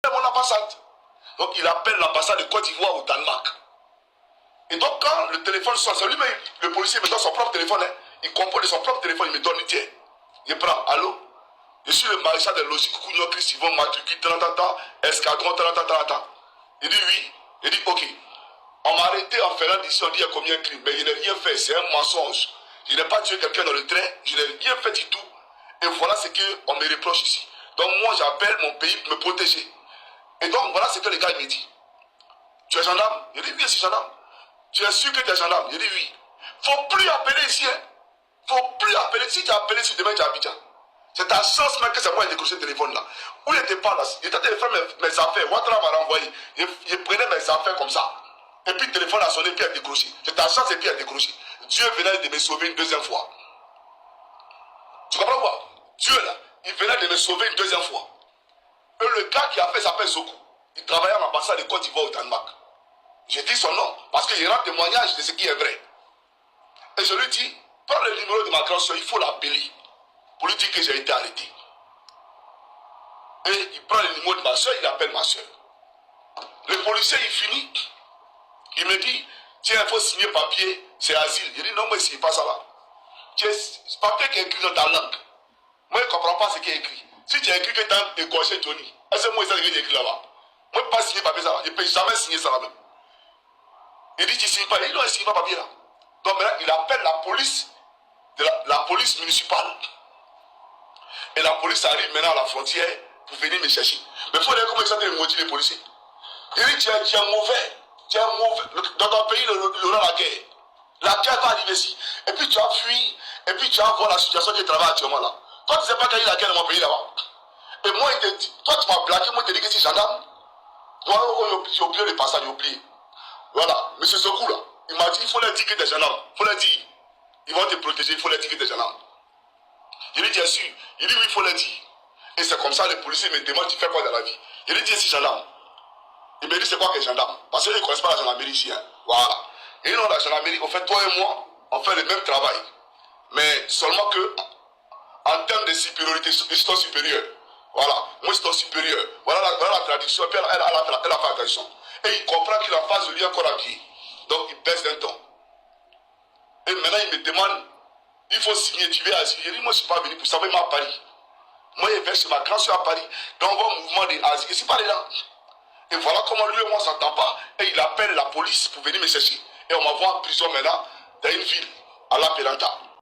appelle mon ambassade. Donc il appelle l'ambassade de Côte d'Ivoire au Danemark. Et donc quand le téléphone sonne, c'est lui-même, le policier me donne son propre téléphone. Hein. Il compose de son propre téléphone, il me donne, il tient. Il prend, allô? Je suis le maréchal de logique, Kounyo Christ Yvon Matricule, escadron, Il dit oui. Il dit ok. On m'a arrêté en faisant d'ici, on dit il y a combien de crimes. Mais je n'ai rien fait, c'est un mensonge. Je n'ai pas tué quelqu'un dans le train, je n'ai rien fait du tout. Et voilà ce qu'on me reproche ici. Donc moi j'appelle mon pays pour me protéger. Et donc voilà ce que le gars me dit. Tu es gendarme? Je dis oui, je suis gendarme. Tu es sûr que tu es gendarme? Je dis oui. Faut plus appeler ici. Hein. Faut plus appeler. Si tu as appelé, si demain tu es à Abidjan. C'est ta chance même que c'est moi qui ai décroché le téléphone là. Où il n'était pas là. Il était en train de faire mes affaires. Ouattara m'a renvoyé. Je prenais mes affaires comme ça. Et puis le téléphone a sonné, puis il a décroché. C'est ta chance et puis il a décroché. Dieu venait de me sauver une deuxième fois. Tu comprends quoi? Dieu là, il venait de me sauver une deuxième fois. Et le gars qui a fait s'appelle Zoku. Il travaillait à l'ambassade de Côte d'Ivoire au Danemark. J'ai dit son nom parce qu'il rend témoignage de ce qui est vrai. Et je lui dis, prends le numéro de ma grande soeur, il faut l'appeler pour lui dire que j'ai été arrêté. Et il prend le numéro de ma soeur, il appelle ma soeur. Le policier, il finit. Il me dit, tiens, il faut signer papier, c'est asile. Je dis, non, moi, je ne signe pas ça là. C'est papier qui est écrit dans ta langue. Moi, je ne comprends pas ce qui est écrit. Si tu as écrit que tu as égorgé Johnny, est-ce que moi, c'est ce que j'ai écrit là-bas? Moi, je ne peux pas signer papier ça là. Je ne peux jamais signer ça là même. Il dit, tu ne signes pas. Il dit, non, je ne signe pas papier là. Donc maintenant, il appelle la police, la police municipale. Et la police arrive maintenant à la frontière pour venir me chercher. Mais il faut dire comment ils sont en train les policiers. Il dit, tu es mauvais. Tu es mauvais. Dans ton pays, il y aura la guerre. La guerre va arriver ici. Et puis tu as fui. Et puis tu as vu la situation qui travaille actuellement là. Toi, tu ne sais pas qu'il y a la guerre dans mon pays là-bas. Et moi, il te dit, toi, tu m'as plaqué. Moi, je te dis que c'est gendarme. Toi, j'ai oublié le passage, j'ai oublié. Voilà. Monsieur Sokou là, il m'a dit, il faut leur dire que tu es gendarme. Il faut leur dire. Ils vont te protéger, il faut leur dire que tu es gendarme. Il dit, tu es sûr? Il dit, oui, il faut leur dire. Et c'est comme ça, les policiers me demandent, tu fais quoi dans la vie? Il dit, je suis gendarme. Il me dit, c'est quoi que gendarme? Parce qu'ils ne connaissent pas la gendarmerie ici. Hein. Voilà. Et non, la gendarmerie, en fait, toi et moi, on fait le même travail. Mais seulement que, en termes de supériorité, ils sont supérieurs. Voilà. Moi, je suis supérieur. Voilà la traduction. Et puis, elle a fait la traduction. Et il comprend qu'il a en face de lui encore habillé. Donc, il baisse d'un ton. Et maintenant, il me demande, il faut signer, tu veux asile. Je dis, moi, je ne suis pas venu pour ça, mais moi, à Paris. Moi, je vais chez ma grand-soeur à Paris. Donc, on va au mouvement des asiles. Je ne suis pas dedans. Et voilà comment lui et moi, on ne s'entend pas. Et il appelle la police pour venir me chercher. Et on m'envoie en prison maintenant, dans une ville, à La Pelanta.